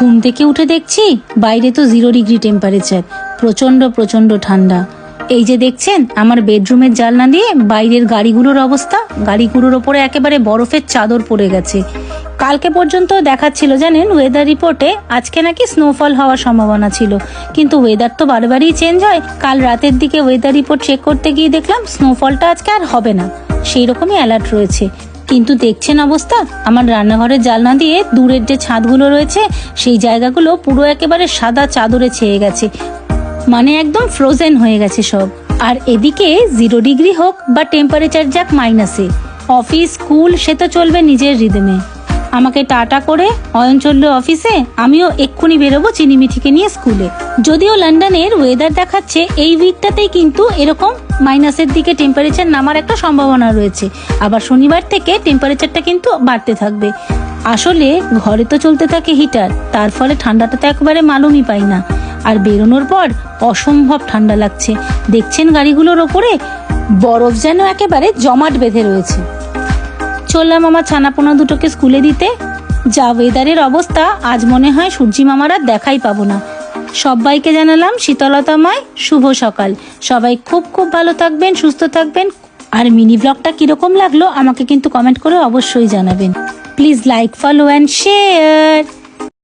ঘুম থেকে উঠে দেখছি বাইরে তো 0 ডিগ্রি টেম্পারেচার, প্রচন্ড প্রচন্ড ঠান্ডা। এই যে দেখছেন আমার বেডরুমের জানলা দিয়ে বাইরের গাড়িগুলোর অবস্থা, গাড়িগুলোর ওপরে একেবারে বরফের চাদর পড়ে গেছে। কালকে পর্যন্ত দেখাচ্ছিল জানেন ওয়েদার রিপোর্টে আজকে নাকি স্নোফল হওয়ার সম্ভাবনা ছিল, কিন্তু ওয়েদার তো বারবারই চেঞ্জ হয়। কাল রাতের দিকে ওয়েদার রিপোর্ট চেক করতে গিয়ে দেখলাম স্নোফলটা আজকে আর হবে না, সেই রকমই অ্যালার্ট রয়েছে। কিন্তু দেখছেন অবস্থা, আমার রান্নাঘরের জানলা দিয়ে দূরের যে ছাদগুলো রয়েছে সেই জায়গাগুলো পুরো একেবারে সাদা চাদরে ছেয়ে গেছে, মানে একদম ফ্রোজেন হয়ে গেছে সব। আর এদিকে 0 ডিগ্রি হোক বা টেম্পারেচার যাক মাইনাসে, অফিস স্কুল সে তো চলবে নিজের রিদমে। আমাকে টাটা করে অয়ন চললো অফিসে, আমিও এক্ষুনি বেরোবো চিনিমিঠিকে নিয়ে স্কুলে। যদিও লন্ডনের ওয়েদার দেখাচ্ছে এই উইকটাতেই কিন্তু এরকম মাইনাসের দিকে টেম্পারেচার নামার একটা সম্ভাবনা রয়েছে, আবার শনিবার থেকে টেম্পারেচারটা কিন্তু বাড়তে থাকবে। আসলে ঘরে তো চলতে থাকে হিটার, তার ফলে ঠান্ডাটা তো একেবারে মালুমই পাই না। আর বেরোনোর পর অসম্ভব ঠান্ডা লাগছে, দেখছেন গাড়িগুলোর ওপরে বরফ যেন একেবারে জমাট বেঁধে রয়েছে। চললাম আমার ছানাপোনা দুটোকে স্কুলে দিতে। যা ওয়েদারের অবস্থা, আজ মনে হয় সূর্যি মামারা দেখাই পাবো না। সবাইকে জানালাম শীতলতাময় শুভ সকাল। সবাই খুব খুব ভালো থাকবেন, সুস্থ থাকবেন। আর মিনি ব্লগটা কিরকম লাগলো আমাকে কিন্তু কমেন্ট করে অবশ্যই জানাবেন। Please like, follow and share.